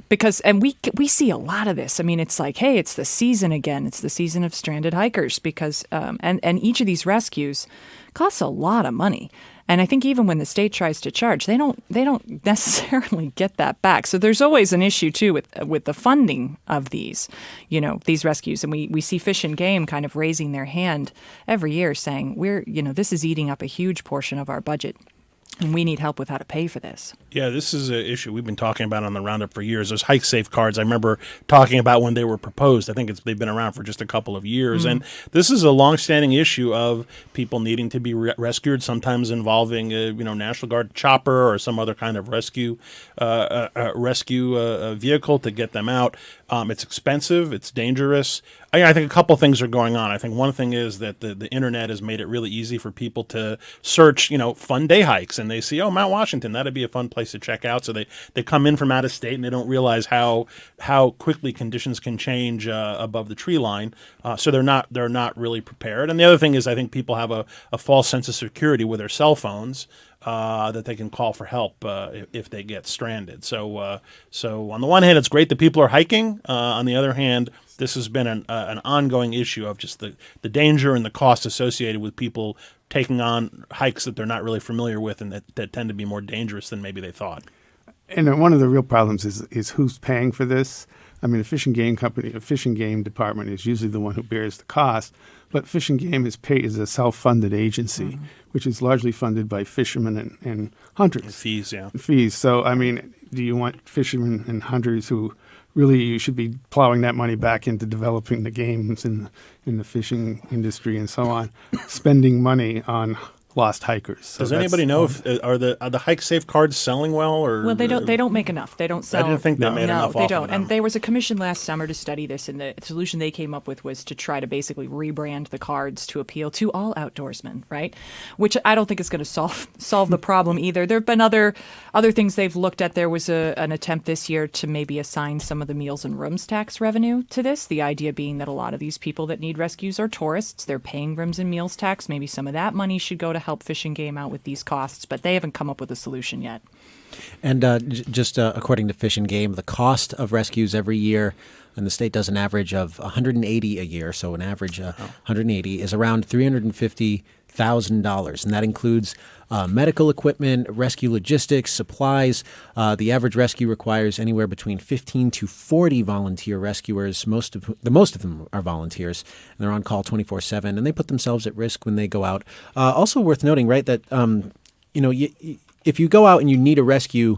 Because we see a lot of this. I mean, it's like, hey, it's the season again. It's the season of stranded hikers because and each of these rescues costs a lot of money. And I think even when the state tries to charge, they don't necessarily get that back. So there's always an issue too with the funding of these rescues. And we see Fish and Game kind of raising their hand every year saying this is eating up a huge portion of our budget. And we need help with how to pay for this. Yeah, this is an issue we've been talking about on the Roundup for years. Those Hike Safe cards, I remember talking about when they were proposed. I think they've been around for just a couple of years. Mm-hmm. And this is a longstanding issue of people needing to be rescued, sometimes involving a National Guard chopper or some other kind of rescue vehicle to get them out. It's expensive. It's dangerous. I think a couple things are going on. I think one thing is that the internet has made it really easy for people to search, fun day hikes, and they see, Mount Washington, that'd be a fun place to check out. So they come in from out of state and they don't realize how quickly conditions can change above the tree line. So they're not really prepared. And the other thing is I think people have a false sense of security with their cell phones. That they can call for help if they get stranded. So on the one hand, it's great that people are hiking. On the other hand, this has been an ongoing issue of just the danger and the cost associated with people taking on hikes that they're not really familiar with and that tend to be more dangerous than maybe they thought. And one of the real problems is who's paying for this. I mean, a Fish and Game company, a Fish and Game department is usually the one who bears the cost, but Fish and Game is a self-funded agency, which is largely funded by fishermen and hunters. Fees, yeah. Fees. So, I mean, do you want fishermen and hunters who really you should be plowing that money back into developing the games in the fishing industry and so on, spending money on lost hikers. So Does anybody know if are the hike safe cards selling well, or Well, they don't make enough. They don't sell. I didn't think they made enough. No, they off don't. of them. And there was a commission last summer to study this, and the solution they came up with was to try to basically rebrand the cards to appeal to all outdoorsmen, right? Which I don't think is going to solve the problem either. There have been other things they've looked at. There was an attempt this year to maybe assign some of the meals and rooms tax revenue to this. The idea being that a lot of these people that need rescues are tourists. They're paying rooms and meals tax. Maybe some of that money should go to help Fish and Game out with these costs, but they haven't come up with a solution yet. And just according to Fish and Game, the cost of rescues every year, and the state does an average of 180 a year, so an average 180 is around $350,000, and that includes medical equipment, rescue logistics, supplies. The average rescue requires anywhere between 15 to 40 volunteer rescuers. Most of them are volunteers, and they're on call 24/7, and they put themselves at risk when they go out. Also worth noting, right, that if you go out and you need a rescue,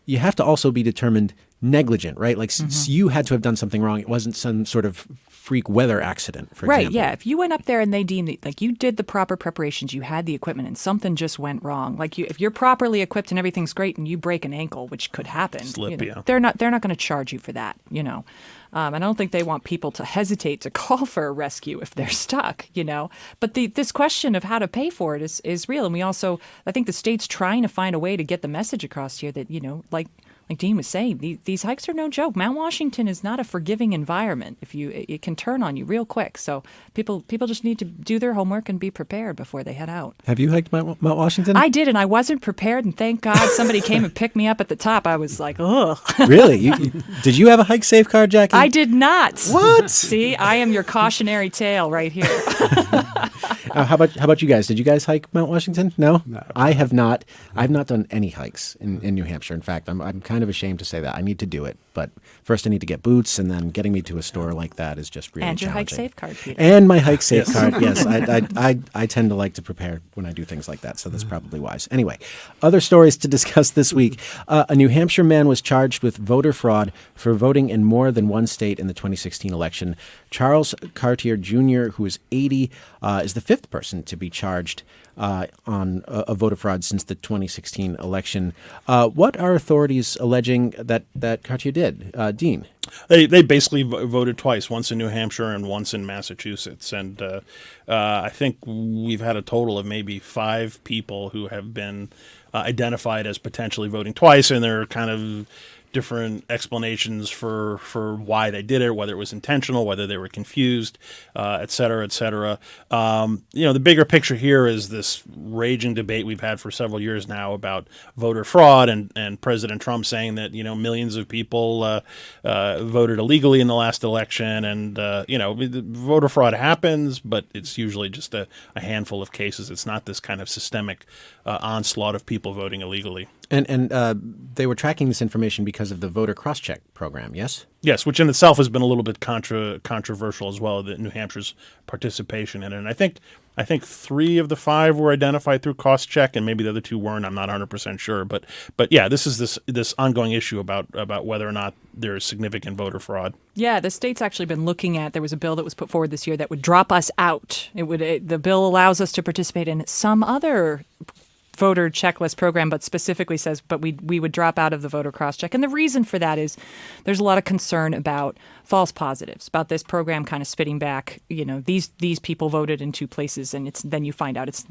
you have to also be determined negligent, right? Like you had to have done something wrong. It wasn't some sort of freak weather accident, for example. Right, yeah. If you went up there and they deemed it, like you did the proper preparations, you had the equipment, and something just went wrong. Like if you're properly equipped and everything's great and you break an ankle, which could happen, they're not going to charge you for that, And I don't think they want people to hesitate to call for a rescue if they're stuck, But this question of how to pay for it is real. And I think the state's trying to find a way to get the message across here that, like Dean was saying, these hikes are no joke. Mount Washington is not a forgiving environment. It can turn on you real quick. So people just need to do their homework and be prepared before they head out. Have you hiked Mount Washington? I did, and I wasn't prepared. And thank God somebody came and picked me up at the top. I was like, ugh. Really? Did you have a hike safe card, Jackie? I did not. What? See, I am your cautionary tale right here. How about you guys? Did you guys hike Mount Washington? No? I have not. I've not done any hikes in New Hampshire. In fact, I'm kind of ashamed to say that. I need to do it, but first I need to get boots, and then getting me to a store like that is just really challenging. And your hike safe card, Peter. And my hike safe card, yes. I tend to like to prepare when I do things like that, so that's probably wise. Anyway, other stories to discuss this week. A New Hampshire man was charged with voter fraud for voting in more than one state in the 2016 election. Charles Cartier Jr., who is 80, is the fifth person to be charged on a voter fraud since the 2016 election. What are authorities alleging that Cartier did? Dean? They basically voted twice, once in New Hampshire and once in Massachusetts. And I think we've had a total of maybe 5 people who have been identified as potentially voting twice, and they're kind of different explanations for why they did it, whether it was intentional, whether they were confused, et cetera, et cetera. The bigger picture here is this raging debate we've had for several years now about voter fraud, and President Trump saying that, millions of people voted illegally in the last election. And, voter fraud happens, but it's usually just a handful of cases. It's not this kind of systemic onslaught of people voting illegally. And they were tracking this information because of the voter cross-check program, yes? Yes, which in itself has been a little bit controversial as well, that New Hampshire's participation in it. And I think 3 of the 5 were identified through cross-check, and maybe the other 2 weren't. I'm not 100% sure. But yeah, this is this ongoing issue about whether or not there is significant voter fraud. Yeah, the state's actually been looking at, there was a bill that was put forward this year that would drop us out. The bill allows us to participate in some other voter checklist program, but specifically says, but we would drop out of the voter cross-check. And the reason for that is there's a lot of concern about false positives, about this program kind of spitting back, these people voted in 2 places, and then you find out it's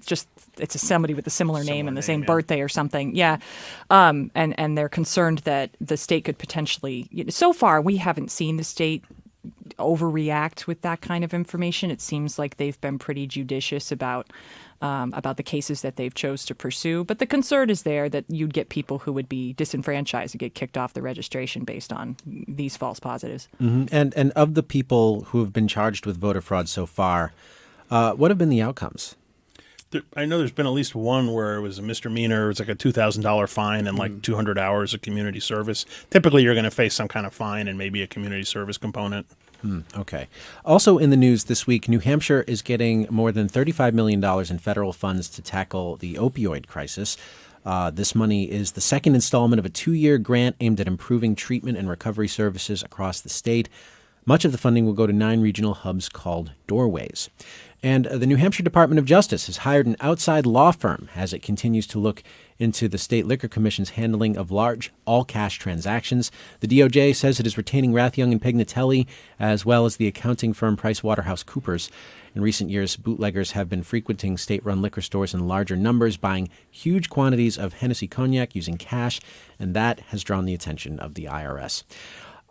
somebody with a similar name and the same birthday or something. Yeah. And they're concerned that the state could potentially, so far we haven't seen the state overreact with that kind of information. It seems like they've been pretty judicious about the cases that they've chose to pursue. But the concern is there that you'd get people who would be disenfranchised and get kicked off the registration based on these false positives. Mm-hmm. And of the people who have been charged with voter fraud so far, what have been the outcomes? I know there's been at least one where it was a misdemeanor. It's like a $2,000 fine and like 200 hours of community service. Typically, you're going to face some kind of fine and maybe a community service component. Okay. Also in the news this week, New Hampshire is getting more than $35 million in federal funds to tackle the opioid crisis. This money is the second installment of a 2-year grant aimed at improving treatment and recovery services across the state. Much of the funding will go to 9 regional hubs called Doorways. And the New Hampshire Department of Justice has hired an outside law firm as it continues to look into the State Liquor Commission's handling of large all-cash transactions. The DOJ says it is retaining Rathyoung and Pignatelli, as well as the accounting firm PricewaterhouseCoopers. In recent years, bootleggers have been frequenting state-run liquor stores in larger numbers, buying huge quantities of Hennessy cognac using cash, and that has drawn the attention of the IRS.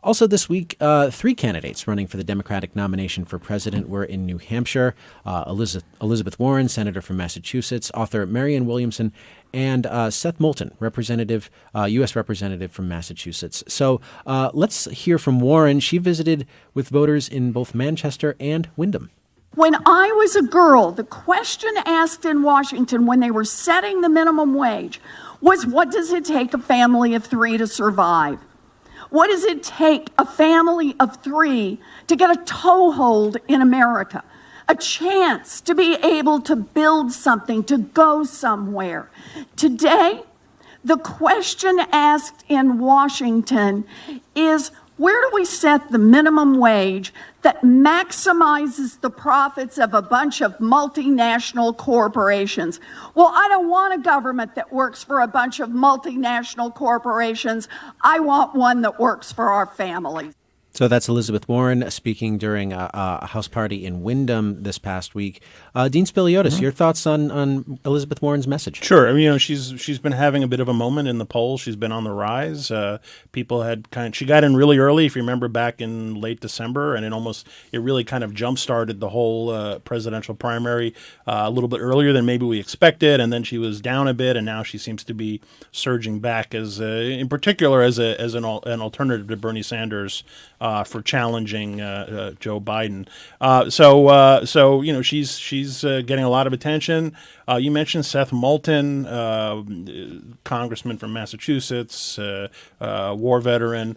Also this week, 3 candidates running for the Democratic nomination for president were in New Hampshire. Elizabeth Warren, senator from Massachusetts, author Marianne Williamson, and Seth Moulton, U.S. representative from Massachusetts. So let's hear from Warren. She visited with voters in both Manchester and Windham. When I was a girl, the question asked in Washington when they were setting the minimum wage was, what does it take a family of 3 to survive? What does it take a family of 3 to get a toehold in America? A chance to be able to build something, to go somewhere. Today, the question asked in Washington is, where do we set the minimum wage that maximizes the profits of a bunch of multinational corporations? Well, I don't want a government that works for a bunch of multinational corporations. I want one that works for our families. So that's Elizabeth Warren speaking during a house party in Windham this past week. Dean Spiliotes, your thoughts on Elizabeth Warren's message? Sure. I mean, she's been having a bit of a moment in the polls. She's been on the rise. People had she got in really early, if you remember, back in late December, and it really kind of jump-started the whole presidential primary a little bit earlier than maybe we expected, and then she was down a bit, and now she seems to be surging back in particular as an alternative to Bernie Sanders. For challenging Joe Biden, so she's getting a lot of attention. You mentioned Seth Moulton, congressman from Massachusetts, war veteran,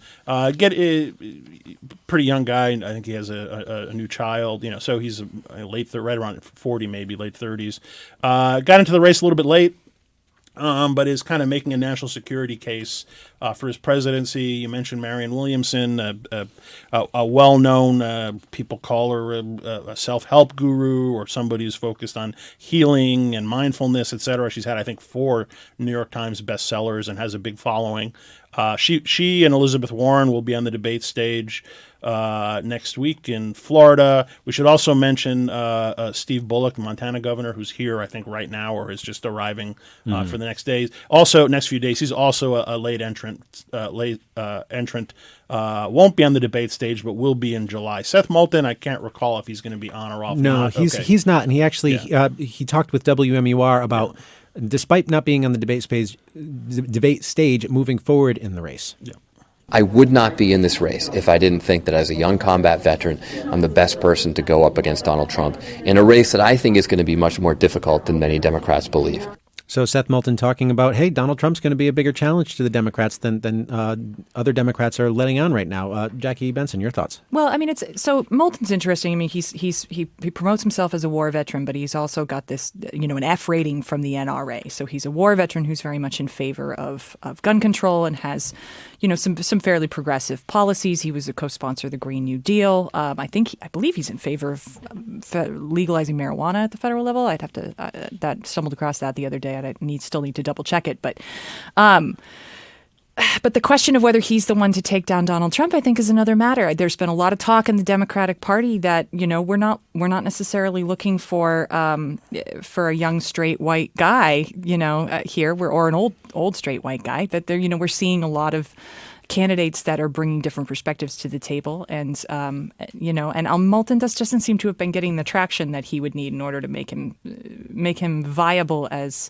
pretty young guy. I think he has a new child. So he's right around 40, maybe late 30s. Got into the race a little bit late. But is kind of making a national security case for his presidency. You mentioned Marianne Williamson, a well-known, people call her a self-help guru or somebody who's focused on healing and mindfulness, et cetera. She's had, I think, 4 New York Times bestsellers and has a big following. She and Elizabeth Warren will be on the debate stage next week in Florida. We should also mention Steve Bullock, the Montana governor, who's here, I think, right now or is just arriving for the next days. Also, next few days, he's also a late entrant. Won't be on the debate stage, but will be in July. Seth Moulton, I can't recall if he's going to be on or off. No, he's not, and he actually he talked with WMUR about. Despite not being on the debate stage, moving forward in the race. Yeah. I would not be in this race if I didn't think that as a young combat veteran, I'm the best person to go up against Donald Trump in a race that I think is going to be much more difficult than many Democrats believe. So Seth Moulton talking about, hey, Donald Trump's going to be a bigger challenge to the Democrats than other Democrats are letting on right now. Jackie Benson, your thoughts? Well, I mean, so Moulton's interesting. I mean, he promotes himself as a war veteran, but he's also got this, an F rating from the NRA. So he's a war veteran who's very much in favor of gun control and has, some fairly progressive policies. He was a co-sponsor of the Green New Deal. I believe he's in favor of legalizing marijuana at the federal level. I'd have to that stumbled across that the other day. I still need to double check it, but the question of whether he's the one to take down Donald Trump, I think, is another matter. There's been a lot of talk in the Democratic Party that we're not necessarily looking for a young straight white guy, here, or an old straight white guy. That we're seeing a lot of candidates that are bringing different perspectives to the table, and Moulton doesn't seem to have been getting the traction that he would need in order to make him viable as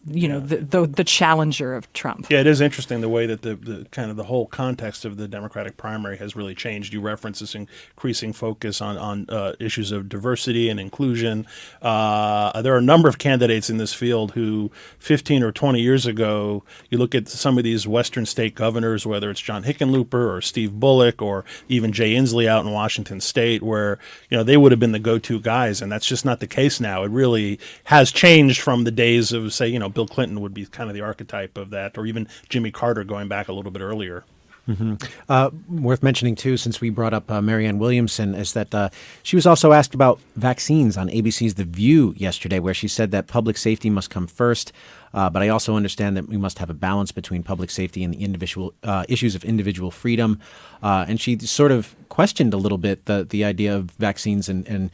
the challenger of Trump. Yeah, it is interesting the way that the kind of the whole context of the Democratic primary has really changed. You reference this increasing focus on issues of diversity and inclusion. There are a number of candidates in this field who 15 or 20 years ago, you look at some of these Western state governors, whether it's John Hickenlooper or Steve Bullock or even Jay Inslee out in Washington State, where they would have been the go-to guys, and that's just not the case now. It really has changed from the days of, say, Bill Clinton would be kind of the archetype of that, or even Jimmy Carter going back a little bit earlier. Worth mentioning, too, since we brought up Marianne Williamson, is that she was also asked about vaccines on ABC's The View yesterday, where she said that public safety must come first. But I also understand that we must have a balance between public safety and the individual issues of individual freedom. And she sort of questioned a little bit the idea of vaccines and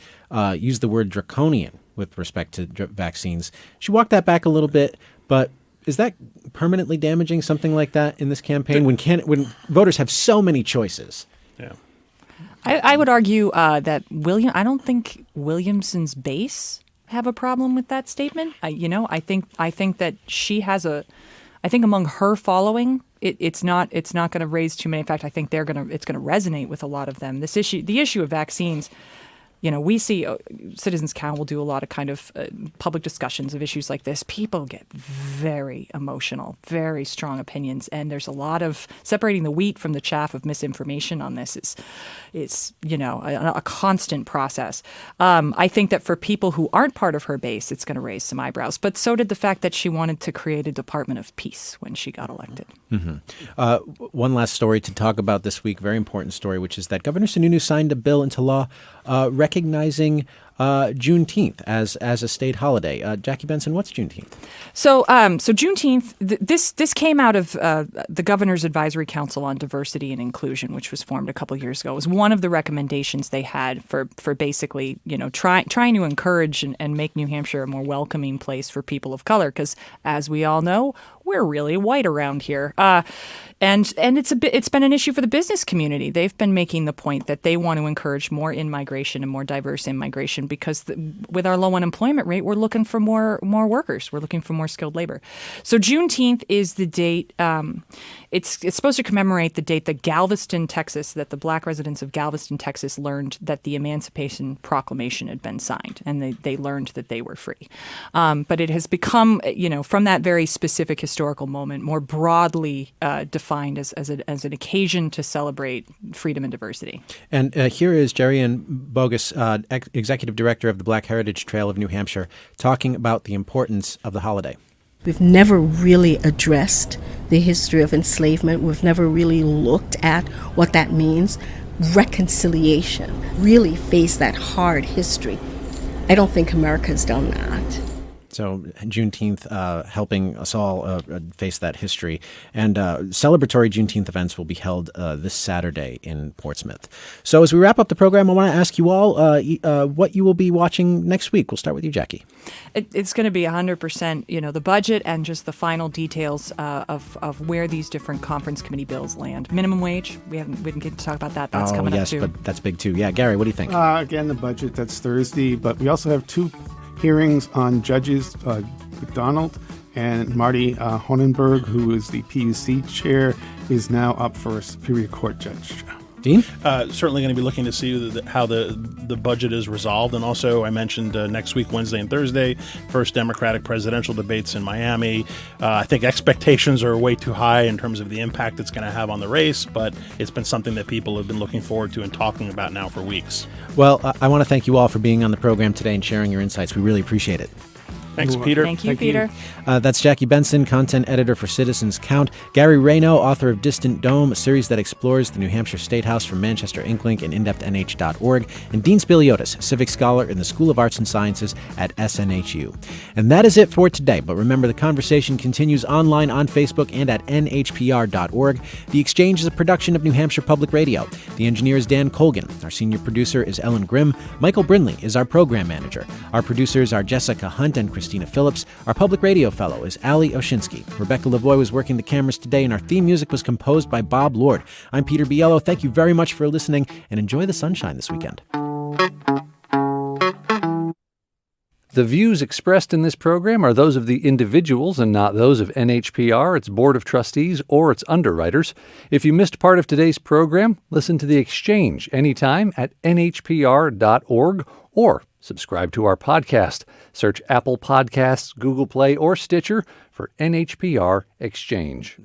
used the word draconian with respect to vaccines. She walked that back a little bit, but is that permanently damaging, something like that, in this campaign when voters have so many choices? Yeah. I would argue that I don't think Williamson's base have a problem with that statement. I think that she has I think among her following, it's not going to raise too many. In fact, I think it's going to resonate with a lot of them. The issue of vaccines. We see Citizens Council will do a lot of kind of public discussions of issues like this. People get very emotional, very strong opinions, and there's a lot of separating the wheat from the chaff of misinformation on this is a constant process. I think that for people who aren't part of her base, it's going to raise some eyebrows. But so did the fact that she wanted to create a Department of Peace when she got elected. Mm-hmm. One last story to talk about this week, very important story, which is that Governor Sununu signed a bill into law recognizing Juneteenth as a state holiday. Jackie Benson, what's Juneteenth? So Juneteenth, this came out of the Governor's Advisory Council on Diversity and Inclusion, which was formed a couple of years ago. It was one of the recommendations they had for basically, trying to encourage and make New Hampshire a more welcoming place for people of color, because as we all know, we're really white around here. And it's been an issue for the business community. They've been making the point that they want to encourage more in-migration and more diverse in-migration because with our low unemployment rate, we're looking for more workers. We're looking for more skilled labor. So Juneteenth is the date. It's supposed to commemorate the date that that the black residents of Galveston, Texas learned that the Emancipation Proclamation had been signed, and they learned that they were free. But it has become, from that very specific historical moment, more broadly defined as an occasion to celebrate freedom and diversity. And here is Jacquelyn Bogus, Executive Director of the Black Heritage Trail of New Hampshire, talking about the importance of the holiday. We've never really addressed the history of enslavement. We've never really looked at what that means. Reconciliation, really face that hard history. I don't think America's done that. So Juneteenth helping us all face that history. And celebratory Juneteenth events will be held this Saturday in Portsmouth. So as we wrap up the program, I want to ask you all what you will be watching next week. We'll start with you, Jackie. It's going to be 100%, the budget and just the final details of where these different conference committee bills land. Minimum wage, we didn't get to talk about that. That's coming up too. But that's big too. Yeah, Gary, what do you think? Again, the budget, that's Thursday. But we also have two hearings on judges, McDonald and Marty Honenberg, who is the PUC chair, is now up for a Superior Court judge. Dean? Certainly going to be looking to see how the budget is resolved. And also, I mentioned next week, Wednesday and Thursday, first Democratic presidential debates in Miami. I think expectations are way too high in terms of the impact it's going to have on the race, but it's been something that people have been looking forward to and talking about now for weeks. Well, I want to thank you all for being on the program today and sharing your insights. We really appreciate it. Thanks, Peter. Thank you, Peter. That's Jackie Benson, content editor for Citizens Count. Garry Rayno, author of Distant Dome, a series that explores the New Hampshire Statehouse from Manchester Inklink and indepthnh.org. And Dean Spiliotes, civic scholar in the School of Arts and Sciences at SNHU. And that is it for today. But remember, the conversation continues online on Facebook and at NHPR.org. The Exchange is a production of New Hampshire Public Radio. The engineer is Dan Colgan. Our senior producer is Ellen Grimm. Michael Brindley is our program manager. Our producers are Jessica Hunt and Christina Phillips. Our public radio fellow is Ali Oshinsky. Rebecca Lavoie was working the cameras today, and our theme music was composed by Bob Lord. I'm Peter Biello. Thank you very much for listening, and enjoy the sunshine this weekend. The views expressed in this program are those of the individuals and not those of NHPR, its Board of Trustees, or its underwriters. If you missed part of today's program, listen to The Exchange anytime at nhpr.org or subscribe to our podcast. Search Apple Podcasts, Google Play, or Stitcher for NHPR Exchange.